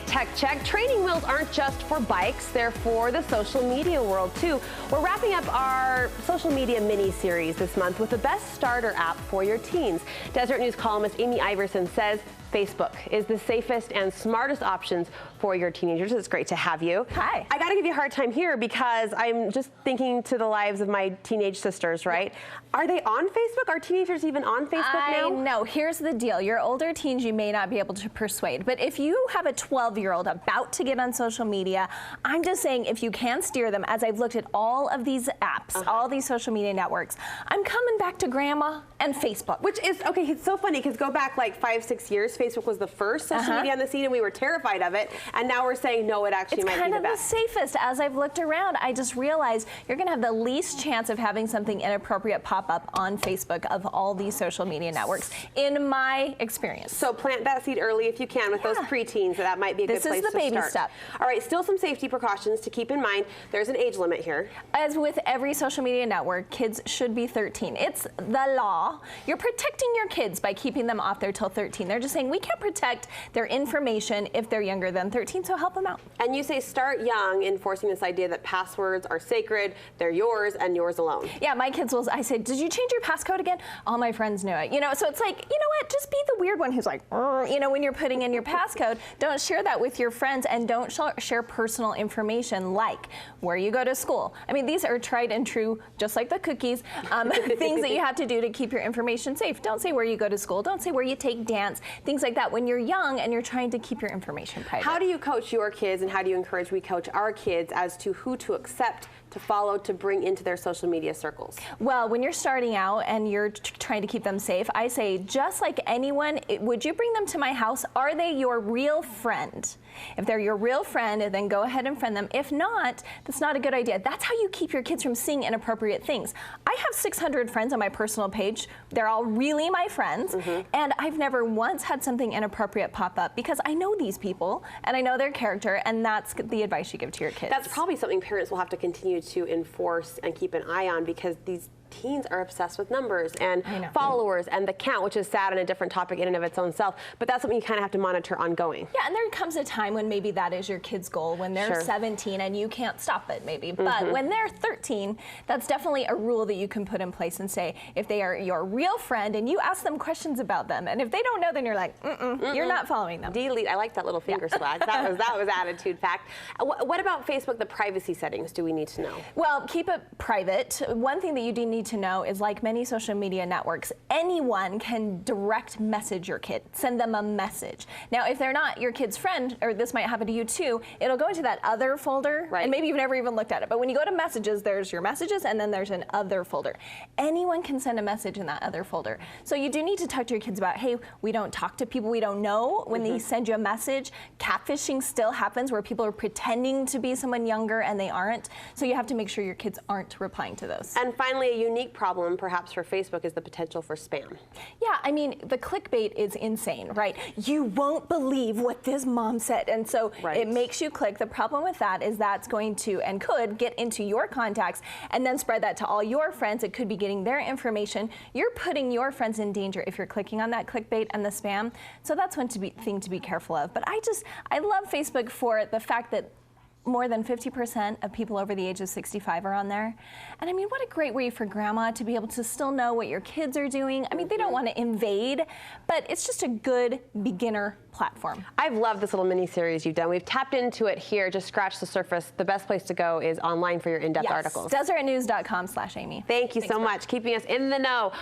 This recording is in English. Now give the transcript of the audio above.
Today's Tech Check, training wheels aren't just for bikes, they're for the social media world too. We're wrapping up our social media mini-series this month with the best starter app for your teens. Deseret News columnist Amy Iverson says Facebook is the safest and smartest options for your teenagers. It's great to have you. Hi. I gotta give you a hard time here because I'm just thinking to the lives of my teenage sisters, right? Yeah. Are they on Facebook? Are teenagers even on Facebook now? I know. Here's the deal. Your older teens you may not be able to persuade, but if you have a 12-year-old about to get on social media, I'm just saying if you can steer them, as I've looked at all of these apps, all these social media networks, I'm coming back to grandma and Facebook. Which is, okay, it's so funny because go back like 5-6 years, Facebook was the first social media on the scene and we were terrified of it. And now we're saying, no, it actually might be the best. It's kind of the safest. As I've looked around, I just realized you're going to have the least chance of having something inappropriate pop up on Facebook of all these social media networks, in my experience. So plant that seed early if you can with those preteens. That might be a good place to start. This is the baby step. All right, still some safety precautions to keep in mind. There's an age limit here. As with every social media network, kids should be 13. It's the law. You're protecting your kids by keeping them off there till 13. They're just saying we can't protect their information if they're younger than 13, so help them out. And you say start young, enforcing this idea that passwords are sacred, they're yours and yours alone. Yeah, my kids will, I say, did you change your passcode again? All my friends knew it. You know, so it's like, you know what, just be the weird one who's like, you know, when you're putting in your passcode, don't share that with your friends and don't share personal information like where you go to school. I mean, these are tried and true, just like the cookies, things that you have to do to keep your information safe. Don't say where you go to school, don't say where you take dance, things like that when you're young and you're trying to keep your information private. How do you coach your kids and how do you encourage we coach our kids as to who to accept, to follow, to bring into their social media circles? Well, when you're starting out and you're trying to keep them safe, I say, just like anyone, would you bring them to my house? Are they your real friend? If they're your real friend, then go ahead and friend them. If not, that's not a good idea. That's how you keep your kids from seeing inappropriate things. I have 600 friends on my personal page. They're all really my friends, and I've never once had something inappropriate pop up because I know these people and I know their character, and that's the advice you give to your kids. That's probably something parents will have to continue to enforce and keep an eye on because these teens are obsessed with numbers and followers and the count, which is sad and a different topic in and of its own self. But that's something you kind of have to monitor ongoing. Yeah, and there comes a time when maybe that is your kid's goal, when they're 17 and you can't stop it maybe. But when they're 13, that's definitely a rule that you can put in place and say, if they are your real friend and you ask them questions about them, and if they don't know, then you're like, you're not following them. Delete. I like that little finger swag. That was attitude fact. What about Facebook, the privacy settings do we need to know? Well, keep it private. One thing that you do need to know is, like many social media networks, anyone can direct message your kid, send them a message. Now, if they're not your kid's friend, or this might happen to you too, it'll go into that other folder, and maybe you've never even looked at it. But when you go to messages, there's your messages, and then there's an other folder. Anyone can send a message in that other folder. So you do need to talk to your kids about, hey, we don't talk to people we don't know when they send you a message. Catfishing still happens where people are pretending to be someone younger and they aren't. So you have to make sure your kids aren't replying to those. And finally, a unique problem perhaps for Facebook is the potential for spam. Yeah, I mean, the clickbait is insane, right? You won't believe what this mom said, and so it makes you click. The problem with that is that's going to and could get into your contacts and then spread that to all your friends. It could be getting their information. You're putting your friends in danger if you're clicking on that clickbait and the spam. So that's one thing to be careful of. But I love Facebook for the fact that more than 50% of people over the age of 65 are on there. And I mean, what a great way for grandma to be able to still know what your kids are doing. I mean, they don't want to invade, but it's just a good beginner platform. I've loved this little mini-series you've done. We've tapped into it here, just scratched the surface. The best place to go is online for your in-depth articles. DeseretNews.com/Amy. Thanks so much, keeping us in the know.